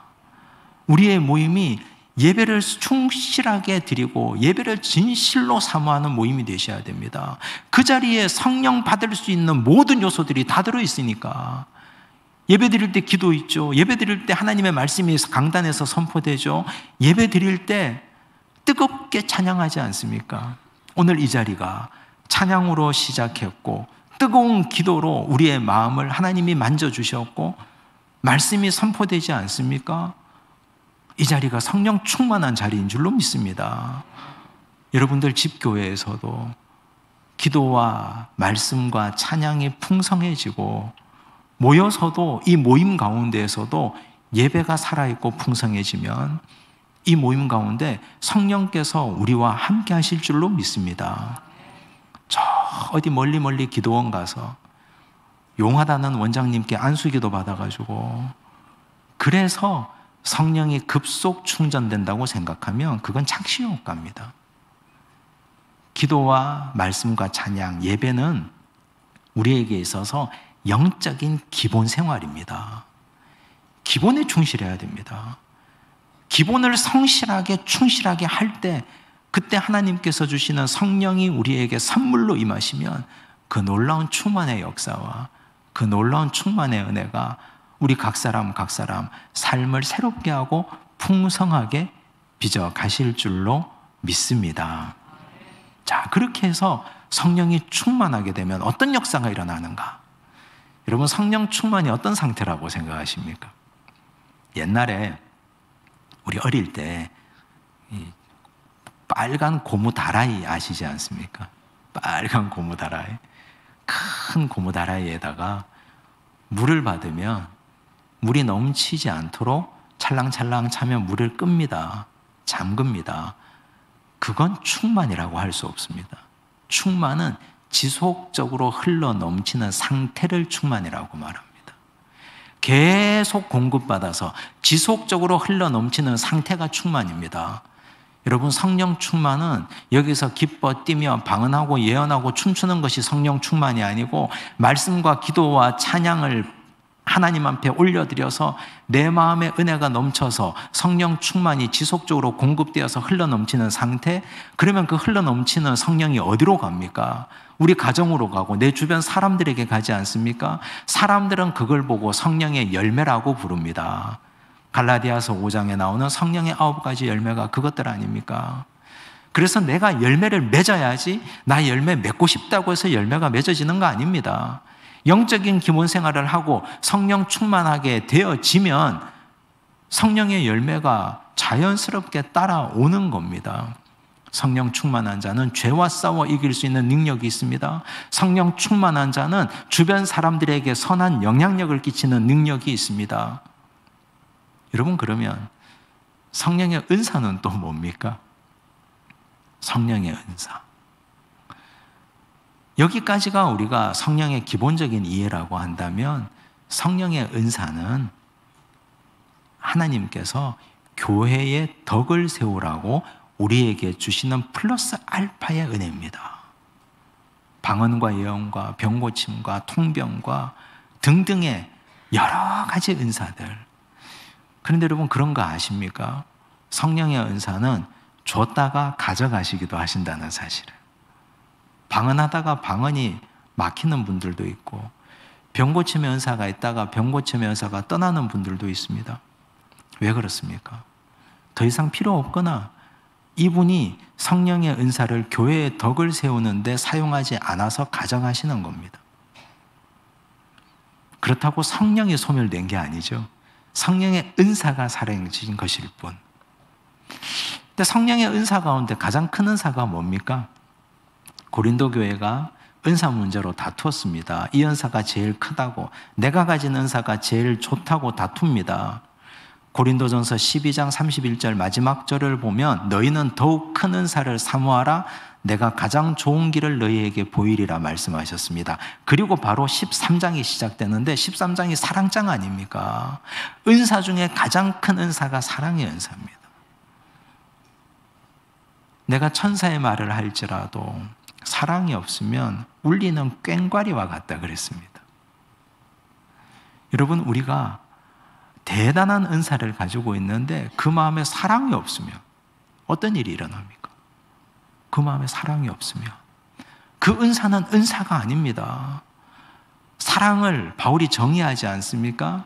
우리의 모임이 예배를 충실하게 드리고 예배를 진실로 사모하는 모임이 되셔야 됩니다. 그 자리에 성령 받을 수 있는 모든 요소들이 다 들어있으니까 예배 드릴 때 기도 있죠. 예배 드릴 때 하나님의 말씀이 강단에서 선포되죠. 예배 드릴 때 뜨겁게 찬양하지 않습니까? 오늘 이 자리가 찬양으로 시작했고 뜨거운 기도로 우리의 마음을 하나님이 만져주셨고 말씀이 선포되지 않습니까? 이 자리가 성령 충만한 자리인 줄로 믿습니다. 여러분들 집교회에서도 기도와 말씀과 찬양이 풍성해지고 모여서도 이 모임 가운데에서도 예배가 살아있고 풍성해지면 이 모임 가운데 성령께서 우리와 함께 하실 줄로 믿습니다. 저 어디 멀리 기도원 가서 용하다는 원장님께 안수기도 받아가지고 그래서 성령이 급속 충전된다고 생각하면 그건 착시효과입니다. 기도와 말씀과 찬양, 예배는 우리에게 있어서 영적인 기본 생활입니다. 기본에 충실해야 됩니다. 기본을 성실하게 충실하게 할 때 그때 하나님께서 주시는 성령이 우리에게 선물로 임하시면 그 놀라운 충만의 역사와 그 놀라운 충만의 은혜가 우리 각 사람 삶을 새롭게 하고 풍성하게 빚어 가실 줄로 믿습니다. 자, 그렇게 해서 성령이 충만하게 되면 어떤 역사가 일어나는가? 여러분, 성령 충만이 어떤 상태라고 생각하십니까? 옛날에 우리 어릴 때 빨간 고무 다라이 아시지 않습니까? 빨간 고무 다라이, 큰 고무 다라이에다가 물을 받으면 물이 넘치지 않도록 찰랑찰랑 차면 물을 끕니다. 잠깁니다. 그건 충만이라고 할 수 없습니다. 충만은 지속적으로 흘러 넘치는 상태를 충만이라고 말합니다. 계속 공급받아서 지속적으로 흘러 넘치는 상태가 충만입니다. 여러분, 성령 충만은 여기서 기뻐 뛰며 방언하고 예언하고 춤추는 것이 성령 충만이 아니고 말씀과 기도와 찬양을 하나님 앞에 올려드려서 내 마음에 은혜가 넘쳐서 성령 충만이 지속적으로 공급되어서 흘러넘치는 상태. 그러면 그 흘러넘치는 성령이 어디로 갑니까? 우리 가정으로 가고 내 주변 사람들에게 가지 않습니까? 사람들은 그걸 보고 성령의 열매라고 부릅니다. 갈라디아서 5장에 나오는 성령의 9가지 열매가 그것들 아닙니까? 그래서 내가 열매를 맺어야지 나 열매 맺고 싶다고 해서 열매가 맺어지는 거 아닙니다. 영적인 기본 생활을 하고 성령 충만하게 되어지면 성령의 열매가 자연스럽게 따라오는 겁니다. 성령 충만한 자는 죄와 싸워 이길 수 있는 능력이 있습니다. 성령 충만한 자는 주변 사람들에게 선한 영향력을 끼치는 능력이 있습니다. 여러분, 그러면 성령의 은사는 또 뭡니까? 성령의 은사. 여기까지가 우리가 성령의 기본적인 이해라고 한다면 성령의 은사는 하나님께서 교회의 덕을 세우라고 우리에게 주시는 플러스 알파의 은혜입니다. 방언과 예언과 병고침과 통병과 등등의 여러 가지 은사들. 그런데 여러분, 그런 거 아십니까? 성령의 은사는 줬다가 가져가시기도 하신다는 사실을. 방언하다가 방언이 막히는 분들도 있고, 병고침의 은사가 있다가 병고침의 은사가 떠나는 분들도 있습니다. 왜 그렇습니까? 더 이상 필요 없거나 이분이 성령의 은사를 교회의 덕을 세우는데 사용하지 않아서 가져가시는 겁니다. 그렇다고 성령이 소멸된 게 아니죠. 성령의 은사가 살아있는 것일 뿐. 근데 성령의 은사 가운데 가장 큰 은사가 뭡니까? 고린도 교회가 은사 문제로 다투었습니다. 이 은사가 제일 크다고, 내가 가진 은사가 제일 좋다고 다툽니다. 고린도전서 12장 31절 마지막 절을 보면 너희는 더욱 큰 은사를 사모하라, 내가 가장 좋은 길을 너희에게 보이리라 말씀하셨습니다. 그리고 바로 13장이 시작되는데 13장이 사랑장 아닙니까? 은사 중에 가장 큰 은사가 사랑의 은사입니다. 내가 천사의 말을 할지라도 사랑이 없으면 울리는 꽹과리와 같다 그랬습니다. 여러분, 우리가 대단한 은사를 가지고 있는데 그 마음에 사랑이 없으면 어떤 일이 일어납니까? 그 마음에 사랑이 없으면 그 은사는 은사가 아닙니다. 사랑을 바울이 정의하지 않습니까?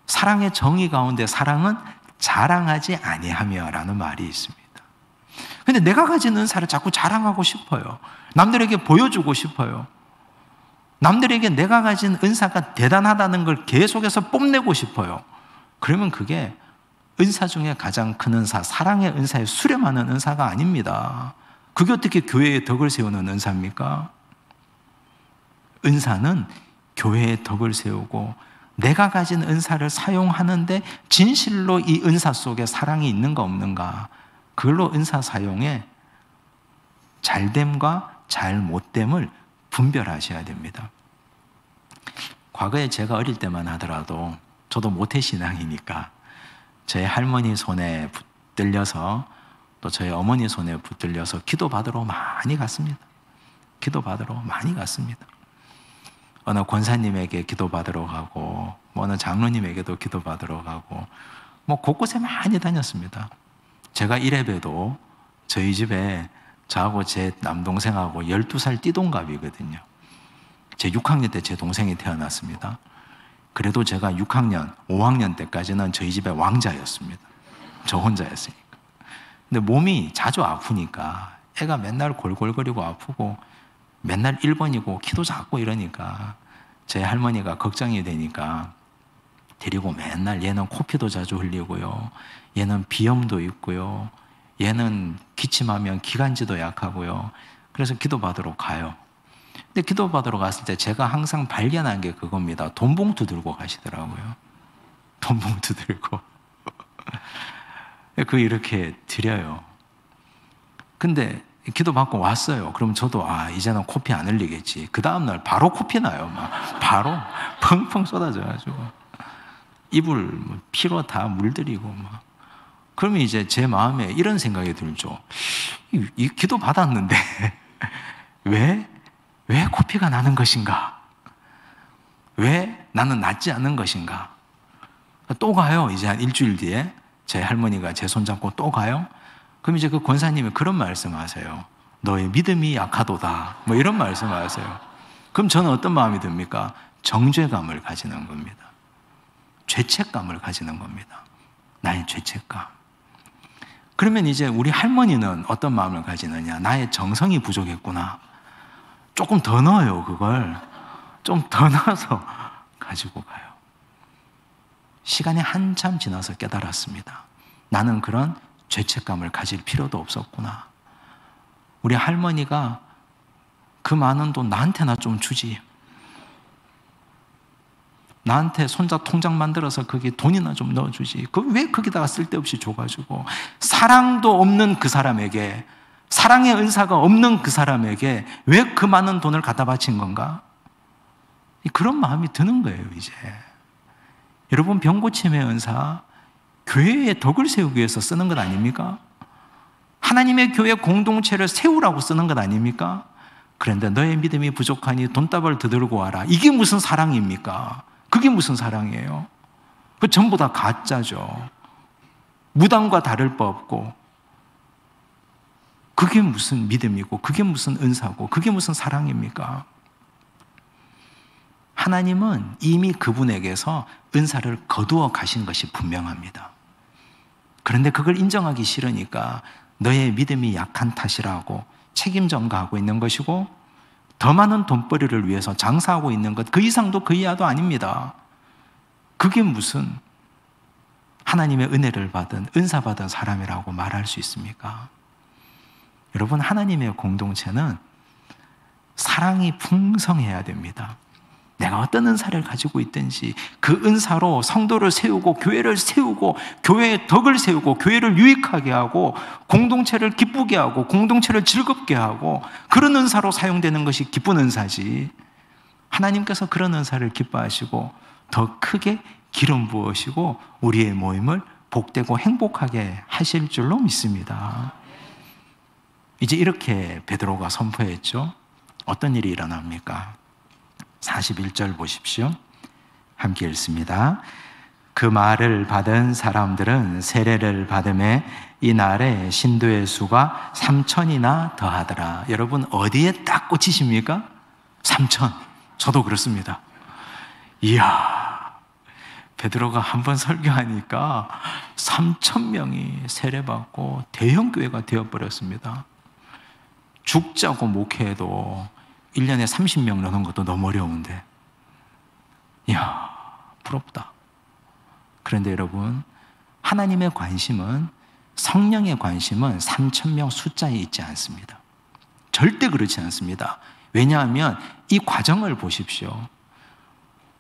사랑의 정의 가운데 사랑은 자랑하지 아니하며 라는 말이 있습니다. 근데 내가 가진 은사를 자꾸 자랑하고 싶어요. 남들에게 보여주고 싶어요. 남들에게 내가 가진 은사가 대단하다는 걸 계속해서 뽐내고 싶어요. 그러면 그게 은사 중에 가장 큰 은사, 사랑의 은사에 수렴하는 은사가 아닙니다. 그게 어떻게 교회의 덕을 세우는 은사입니까? 은사는 교회의 덕을 세우고 내가 가진 은사를 사용하는데 진실로 이 은사 속에 사랑이 있는가 없는가, 그걸로 은사 사용에 잘됨과 잘못됨을 분별하셔야 됩니다. 과거에 제가 어릴 때만 하더라도 저도 모태신앙이니까 제 할머니 손에 붙들려서 또 저희 어머니 손에 붙들려서 기도받으러 많이 갔습니다. 기도받으러 많이 갔습니다. 어느 권사님에게 기도받으러 가고 어느 장로님에게도 기도받으러 가고 곳곳에 많이 다녔습니다. 제가 이래봬도 저희 집에 저하고 제 남동생하고 12살 띠동갑이거든요. 제 6학년 때 제 동생이 태어났습니다. 그래도 제가 6학년, 5학년 때까지는 저희 집의 왕자였습니다. 저 혼자였으니까. 근데 몸이 자주 아프니까 애가 맨날 골골거리고 아프고 맨날 1번이고 키도 작고 이러니까 제 할머니가 걱정이 되니까 데리고 맨날 얘는 코피도 자주 흘리고요. 얘는 비염도 있고요. 얘는 기침하면 기관지도 약하고요. 그래서 기도받으러 가요. 근데 기도받으러 갔을 때 제가 항상 발견한 게 그겁니다. 돈봉투 들고 가시더라고요. 돈봉투 들고. 그 이렇게 드려요. 근데 기도받고 왔어요. 그럼 저도 이제는 코피 안 흘리겠지. 그 다음날 바로 코피 나요. 막 바로 펑펑 쏟아져가지고 입을 피로 다 물들이고 막. 그러면 이제 제 마음에 이런 생각이 들죠. 이 기도 받았는데 왜 코피가 나는 것인가? 왜 나는 낫지 않는 것인가? 또 가요. 이제 한 일주일 뒤에 제 할머니가 제 손잡고 또 가요. 그럼 이제 그 권사님이 그런 말씀하세요. 너의 믿음이 약하도다. 뭐 이런 말씀하세요. 그럼 저는 어떤 마음이 듭니까? 정죄감을 가지는 겁니다. 죄책감을 가지는 겁니다. 나의 죄책감. 그러면 이제 우리 할머니는 어떤 마음을 가지느냐? 나의 정성이 부족했구나. 조금 더 넣어요, 그걸. 좀 더 넣어서 가지고 가요. 시간이 한참 지나서 깨달았습니다. 나는 그런 죄책감을 가질 필요도 없었구나. 우리 할머니가 그 많은 돈 나한테나 좀 주지. 나한테 손자 통장 만들어서 거기 돈이나 좀 넣어주지. 왜 거기다가 쓸데없이 줘가지고 사랑도 없는 그 사람에게, 사랑의 은사가 없는 그 사람에게 왜 그 많은 돈을 갖다 바친 건가? 그런 마음이 드는 거예요, 이제. 여러분, 병고침의 은사 교회의 덕을 세우기 위해서 쓰는 것 아닙니까? 하나님의 교회 공동체를 세우라고 쓰는 것 아닙니까? 그런데 너의 믿음이 부족하니 돈다발 더 들고 와라. 이게 무슨 사랑입니까? 그게 무슨 사랑이에요? 그 전부 다 가짜죠. 무당과 다를 바 없고, 그게 무슨 믿음이고, 그게 무슨 은사고, 그게 무슨 사랑입니까? 하나님은 이미 그분에게서 은사를 거두어 가신 것이 분명합니다. 그런데 그걸 인정하기 싫으니까 너의 믿음이 약한 탓이라고 책임 전가하고 있는 것이고, 더 많은 돈벌이를 위해서 장사하고 있는 것, 그 이상도 그 이하도 아닙니다. 그게 무슨 하나님의 은혜를 받은, 은사 받은 사람이라고 말할 수 있습니까? 여러분, 하나님의 공동체는 사랑이 풍성해야 됩니다. 내가 어떤 은사를 가지고 있든지 그 은사로 성도를 세우고 교회를 세우고 교회의 덕을 세우고 교회를 유익하게 하고 공동체를 기쁘게 하고 공동체를 즐겁게 하고, 그런 은사로 사용되는 것이 기쁜 은사지, 하나님께서 그런 은사를 기뻐하시고 더 크게 기름 부으시고 우리의 모임을 복되고 행복하게 하실 줄로 믿습니다. 이제 이렇게 베드로가 선포했죠. 어떤 일이 일어납니까? 41절 보십시오. 함께 읽습니다. 그 말을 받은 사람들은 세례를 받음에 이날에 신도의 수가 3,000이나 더하더라. 여러분, 어디에 딱 꽂히십니까? 3,000. 저도 그렇습니다. 이야, 베드로가 한번 설교하니까 3,000명이 세례받고 대형 교회가 되어버렸습니다. 죽자고 목회해도 1년에 30명 넣는 것도 너무 어려운데, 이야, 부럽다. 그런데 여러분, 하나님의 관심은, 성령의 관심은 3,000명 숫자에 있지 않습니다. 절대 그렇지 않습니다. 왜냐하면 이 과정을 보십시오.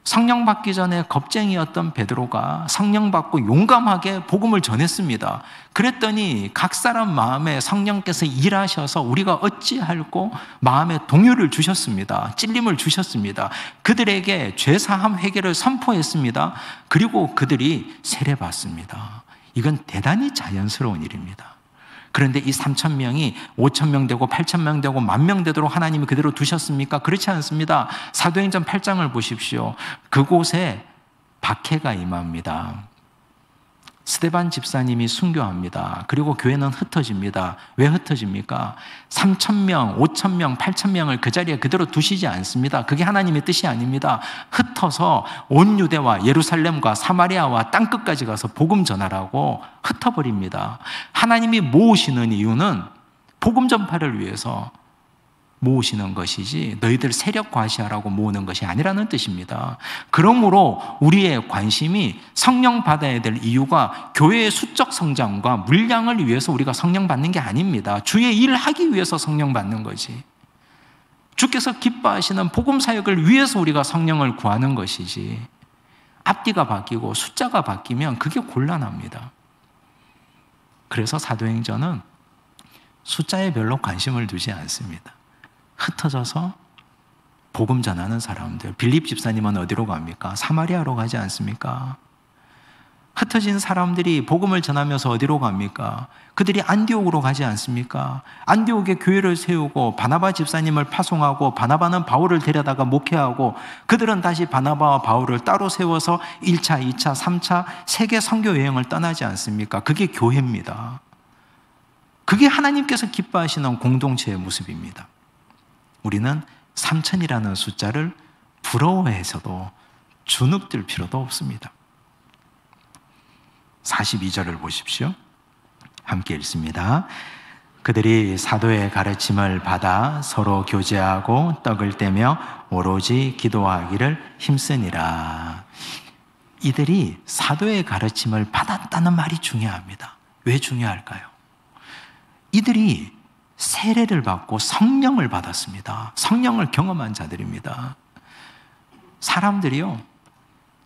성령 받기 전에 겁쟁이였던 베드로가 성령 받고 용감하게 복음을 전했습니다. 그랬더니 각 사람 마음에 성령께서 일하셔서 우리가 어찌할꼬 마음에 동요를 주셨습니다. 찔림을 주셨습니다. 그들에게 죄사함 회개를 선포했습니다. 그리고 그들이 세례받습니다. 이건 대단히 자연스러운 일입니다. 그런데 이 3,000명이 5,000명 되고 8,000명 되고 10,000명 되도록 하나님이 그대로 두셨습니까? 그렇지 않습니다. 사도행전 8장을 보십시오. 그곳에 박해가 임합니다. 스데반 집사님이 순교합니다. 그리고 교회는 흩어집니다. 왜 흩어집니까? 3,000명, 5,000명, 8,000명을 그 자리에 그대로 두시지 않습니다. 그게 하나님의 뜻이 아닙니다. 흩어서 온 유대와 예루살렘과 사마리아와 땅끝까지 가서 복음 전하라고 흩어버립니다. 하나님이 모으시는 이유는 복음 전파를 위해서 모으시는 것이지 너희들 세력 과시하라고 모으는 것이 아니라는 뜻입니다. 그러므로 우리의 관심이 성령 받아야 될 이유가 교회의 수적 성장과 물량을 위해서 우리가 성령 받는 게 아닙니다. 주의 일을 하기 위해서 성령 받는 거지. 주께서 기뻐하시는 복음 사역을 위해서 우리가 성령을 구하는 것이지. 앞뒤가 바뀌고 숫자가 바뀌면 그게 곤란합니다. 그래서 사도행전은 숫자에 별로 관심을 두지 않습니다. 흩어져서 복음 전하는 사람들. 빌립 집사님은 어디로 갑니까? 사마리아로 가지 않습니까? 흩어진 사람들이 복음을 전하면서 어디로 갑니까? 그들이 안디옥으로 가지 않습니까? 안디옥에 교회를 세우고 바나바 집사님을 파송하고 바나바는 바울을 데려다가 목회하고 그들은 다시 바나바와 바울을 따로 세워서 1차, 2차, 3차 세계 선교 여행을 떠나지 않습니까? 그게 교회입니다. 그게 하나님께서 기뻐하시는 공동체의 모습입니다. 우리는 3,000이라는 숫자를 부러워해서도 주눅들 필요도 없습니다. 42절을 보십시오. 함께 읽습니다. 그들이 사도의 가르침을 받아 서로 교제하고 떡을 떼며 오로지 기도하기를 힘쓰니라. 이들이 사도의 가르침을 받았다는 말이 중요합니다. 왜 중요할까요? 이들이 세례를 받고 성령을 받았습니다. 성령을 경험한 자들입니다. 사람들이요,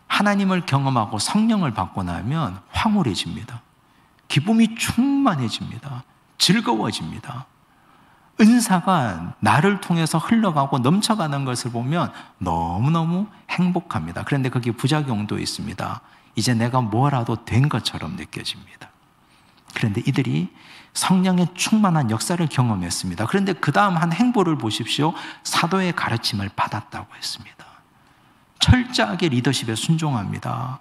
하나님을 경험하고 성령을 받고 나면 황홀해집니다. 기쁨이 충만해집니다. 즐거워집니다. 은사가 나를 통해서 흘러가고 넘쳐가는 것을 보면 너무너무 행복합니다. 그런데 거기에 부작용도 있습니다. 이제 내가 뭐라도 된 것처럼 느껴집니다. 그런데 이들이 성령의 충만한 역사를 경험했습니다. 그런데 그 다음 한 행보를 보십시오. 사도의 가르침을 받았다고 했습니다. 철저하게 리더십에 순종합니다.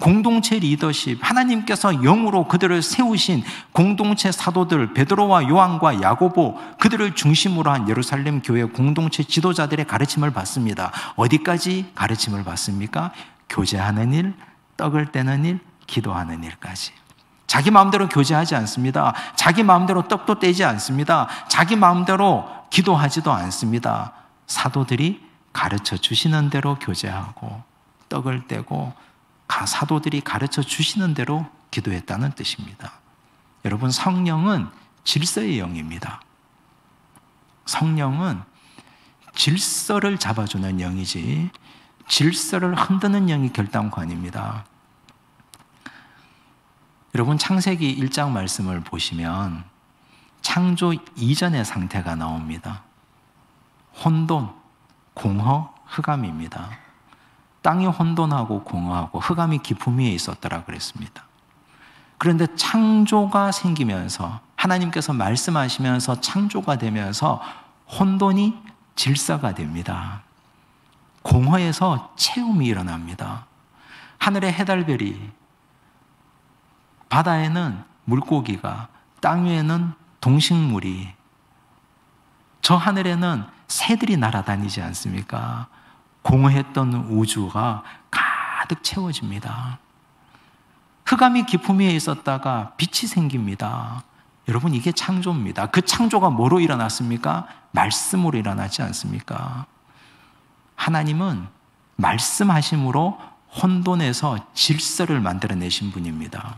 공동체 리더십, 하나님께서 영으로 그들을 세우신 공동체 사도들, 베드로와 요한과 야고보, 그들을 중심으로 한 예루살렘 교회 공동체 지도자들의 가르침을 받습니다. 어디까지 가르침을 받습니까? 교제하는 일, 떡을 떼는 일, 기도하는 일까지. 자기 마음대로 교제하지 않습니다. 자기 마음대로 떡도 떼지 않습니다. 자기 마음대로 기도하지도 않습니다. 사도들이 가르쳐 주시는 대로 교제하고 떡을 떼고 사도들이 가르쳐 주시는 대로 기도했다는 뜻입니다. 여러분, 성령은 질서의 영입니다. 성령은 질서를 잡아주는 영이지 질서를 흔드는 영이 결단코 아닙니다. 여러분, 창세기 1장 말씀을 보시면 창조 이전의 상태가 나옵니다. 혼돈, 공허, 흑암입니다. 땅이 혼돈하고 공허하고 흑암이 깊음 위에 있었더라 그랬습니다. 그런데 창조가 생기면서 하나님께서 말씀하시면서 창조가 되면서 혼돈이 질서가 됩니다. 공허에서 채움이 일어납니다. 하늘의 해달별이, 바다에는 물고기가, 땅 위에는 동식물이, 저 하늘에는 새들이 날아다니지 않습니까? 공허했던 우주가 가득 채워집니다. 흑암이 깊음 위에 있었다가 빛이 생깁니다. 여러분, 이게 창조입니다. 그 창조가 뭐로 일어났습니까? 말씀으로 일어나지 않습니까? 하나님은 말씀하심으로 혼돈에서 질서를 만들어내신 분입니다.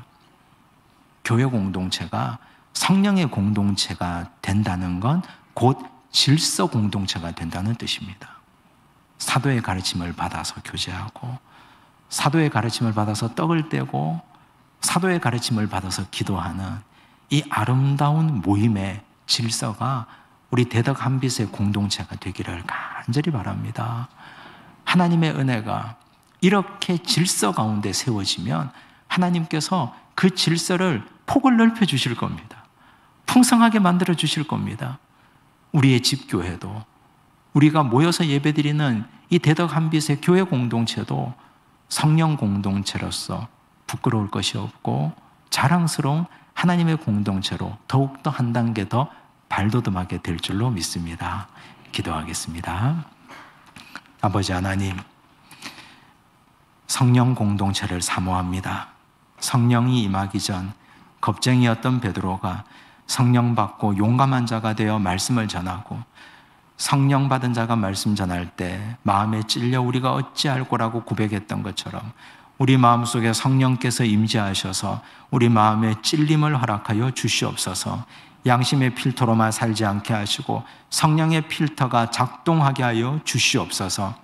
교회 공동체가 성령의 공동체가 된다는 건 곧 질서 공동체가 된다는 뜻입니다. 사도의 가르침을 받아서 교제하고, 사도의 가르침을 받아서 떡을 떼고, 사도의 가르침을 받아서 기도하는 이 아름다운 모임의 질서가 우리 대덕 한빛의 공동체가 되기를 간절히 바랍니다. 하나님의 은혜가 이렇게 질서 가운데 세워지면 하나님께서 그 질서를 폭을 넓혀 주실 겁니다. 풍성하게 만들어 주실 겁니다. 우리의 집교회도, 우리가 모여서 예배드리는 이 대덕 한빛의 교회 공동체도 성령 공동체로서 부끄러울 것이 없고 자랑스러운 하나님의 공동체로 더욱더 한 단계 더 발돋움하게 될 줄로 믿습니다. 기도하겠습니다. 아버지 하나님, 성령 공동체를 사모합니다. 성령이 임하기 전 겁쟁이였던 베드로가 성령 받고 용감한 자가 되어 말씀을 전하고, 성령 받은 자가 말씀 전할 때 마음에 찔려 우리가 어찌할 거라고 고백했던 것처럼 우리 마음속에 성령께서 임재하셔서 우리 마음에 찔림을 허락하여 주시옵소서. 양심의 필터로만 살지 않게 하시고 성령의 필터가 작동하게 하여 주시옵소서.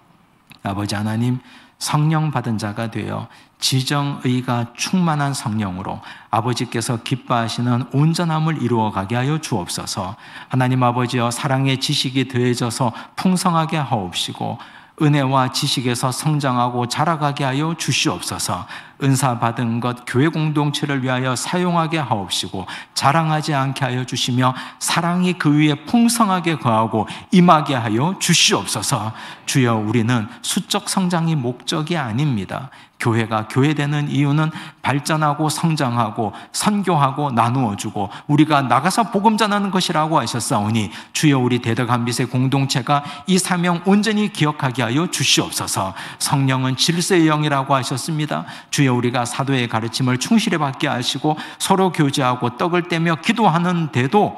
아버지 하나님, 성령 받은 자가 되어 지정의가 충만한 성령으로 아버지께서 기뻐하시는 온전함을 이루어가게 하여 주옵소서. 하나님 아버지여, 사랑의 지식이 더해져서 풍성하게 하옵시고 은혜와 지식에서 성장하고 자라가게 하여 주시옵소서. 은사 받은 것 교회 공동체를 위하여 사용하게 하옵시고 자랑하지 않게 하여 주시며 사랑이 그 위에 풍성하게 거하고 임하게 하여 주시옵소서. 주여, 우리는 수적 성장이 목적이 아닙니다. 교회가 교회되는 이유는 발전하고 성장하고 선교하고 나누어주고 우리가 나가서 복음 전하는 것이라고 하셨사오니 주여, 우리 대덕한빛의 공동체가 이 사명 온전히 기억하게 하여 주시옵소서. 성령은 질서의 영이라고 하셨습니다. 주여, 우리가 사도의 가르침을 충실히 받게 하시고 서로 교제하고 떡을 떼며 기도하는데도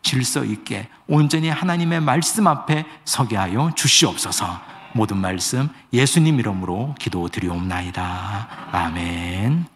질서 있게 온전히 하나님의 말씀 앞에 서게 하여 주시옵소서. 모든 말씀 예수님 이름으로 기도드리옵나이다. 아멘.